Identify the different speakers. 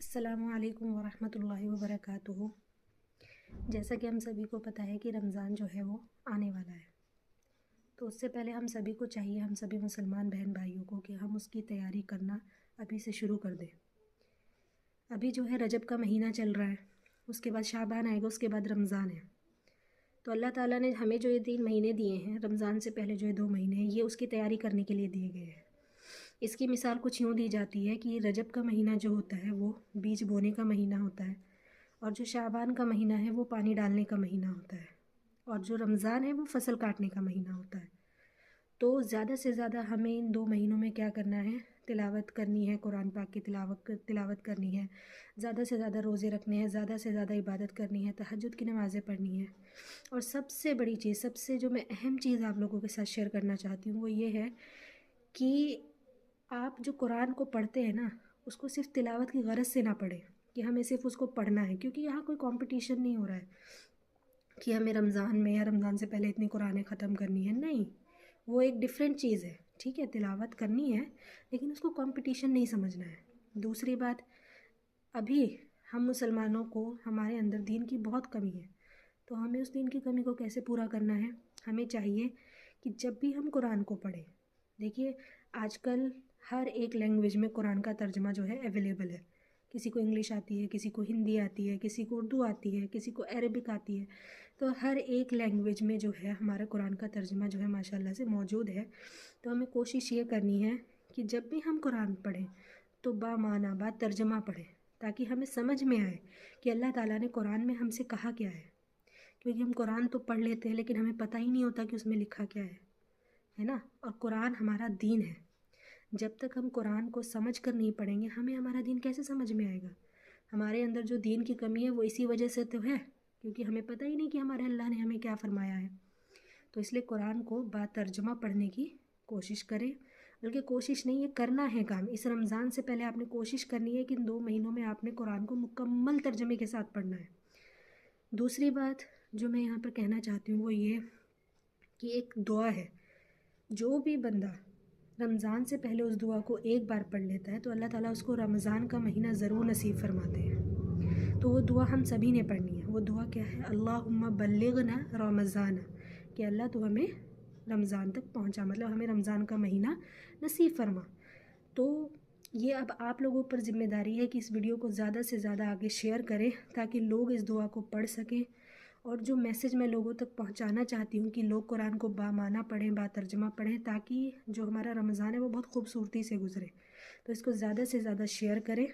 Speaker 1: السلام علیکم ورحمۃ اللہ وبرکاتہ۔ جیسا کہ ہم سبھی کو پتہ ہے کہ رمضان جو ہے وہ آنے والا ہے، تو اس سے پہلے ہم سبھی کو چاہیے، ہم سبھی مسلمان بہن بھائیوں کو، کہ ہم اس کی تیاری کرنا ابھی سے شروع کر دیں۔ ابھی جو ہے رجب کا مہینہ چل رہا ہے، اس کے بعد شعبان آئے گا، اس کے بعد رمضان ہے۔ تو اللہ تعالیٰ نے ہمیں جو یہ 3 مہینے دیے ہیں، رمضان سے پہلے جو یہ 2 مہینے ہیں، یہ اس کی تیاری کرنے کے لیے دیے گئے ہیں۔ اس کی مثال کچھ یوں دی جاتی ہے کہ رجب کا مہینہ جو ہوتا ہے وہ بیج بونے کا مہینہ ہوتا ہے، اور جو شعبان کا مہینہ ہے وہ پانی ڈالنے کا مہینہ ہوتا ہے، اور جو رمضان ہے وہ فصل کاٹنے کا مہینہ ہوتا ہے۔ تو زیادہ سے زیادہ ہمیں ان 2 مہینوں میں کیا کرنا ہے؟ تلاوت کرنی ہے، قرآن پاک کی تلاوت کرنی ہے، زیادہ سے زیادہ روزے رکھنے ہیں، زیادہ سے زیادہ عبادت کرنی ہے، تہجد کی نمازیں پڑھنی ہے۔ اور سب سے بڑی چیز، سب سے جو میں اہم چیز آپ لوگوں کے ساتھ شیئر کرنا چاہتی ہوں وہ یہ ہے کہ آپ جو قرآن کو پڑھتے ہیں نا، اس کو صرف تلاوت کی غرض سے نہ پڑھیں کہ ہمیں صرف اس کو پڑھنا ہے، کیونکہ یہاں کوئی کمپٹیشن نہیں ہو رہا ہے کہ ہمیں رمضان میں یا رمضان سے پہلے اتنی قرآنیں ختم کرنی ہے۔ نہیں، وہ ایک ڈیفرنٹ چیز ہے، ٹھیک ہے، تلاوت کرنی ہے لیکن اس کو کمپٹیشن نہیں سمجھنا ہے۔ دوسری بات، ابھی ہم مسلمانوں کو ہمارے اندر دین کی بہت کمی ہے، تو ہمیں اس دین کی کمی کو کیسے پورا کرنا ہے؟ ہمیں چاہیے کہ جب بھی ہم قرآن کو پڑھیں، دیکھیے آج کل ہر ایک لینگویج میں قرآن کا ترجمہ جو ہے اویلیبل ہے۔ کسی کو انگلش آتی ہے، کسی کو ہندی آتی ہے، کسی کو اردو آتی ہے، کسی کو عربک آتی ہے، تو ہر ایک لینگویج میں جو ہے ہمارا قرآن کا ترجمہ جو ہے ماشاءاللہ سے موجود ہے۔ تو ہمیں کوشش یہ کرنی ہے کہ جب بھی ہم قرآن پڑھیں تو بامعنی با ترجمہ پڑھیں، تاکہ ہمیں سمجھ میں آئے کہ اللہ تعالیٰ نے قرآن میں ہم سے کہا کیا ہے۔ کیونکہ ہم قرآن تو پڑھ لیتے ہیں لیکن ہمیں پتہ ہی نہیں ہوتا کہ اس میں لکھا کیا ہے نا؟ اور قرآن ہمارا دین ہے۔ جب تک ہم قرآن کو سمجھ کر نہیں پڑھیں گے، ہمیں ہمارا دین کیسے سمجھ میں آئے گا؟ ہمارے اندر جو دین کی کمی ہے وہ اسی وجہ سے تو ہے، کیونکہ ہمیں پتہ ہی نہیں کہ ہمارے اللہ نے ہمیں کیا فرمایا ہے۔ تو اس لیے قرآن کو با ترجمہ پڑھنے کی کوشش کریں، بلکہ کوشش نہیں، یہ کرنا ہے کام۔ اس رمضان سے پہلے آپ نے کوشش کرنی ہے کہ ان 2 مہینوں میں آپ نے قرآن کو مکمل ترجمے کے ساتھ پڑھنا ہے۔ دوسری بات جو میں یہاں پر کہنا چاہتی ہوں وہ یہ کہ ایک دعا ہے، جو بھی بندہ رمضان سے پہلے اس دعا کو ایک بار پڑھ لیتا ہے تو اللہ تعالیٰ اس کو رمضان کا مہینہ ضرور نصیب فرماتے ہیں۔ تو وہ دعا ہم سبھی نے پڑھنی ہے۔ وہ دعا کیا ہے؟ اللہم بلغنا رمضان، کہ اللہ تو ہمیں رمضان تک پہنچا، مطلب ہمیں رمضان کا مہینہ نصیب فرما۔ تو یہ اب آپ لوگوں پر ذمہ داری ہے کہ اس ویڈیو کو زیادہ سے زیادہ آگے شیئر کریں تاکہ لوگ اس دعا کو پڑھ سکیں۔ اور جو میسج میں لوگوں تک پہنچانا چاہتی ہوں کہ لوگ قرآن کو بامعنی پڑھیں، با ترجمہ پڑھیں، تاکہ جو ہمارا رمضان ہے وہ بہت خوبصورتی سے گزرے۔ تو اس کو زیادہ سے زیادہ شیئر کریں۔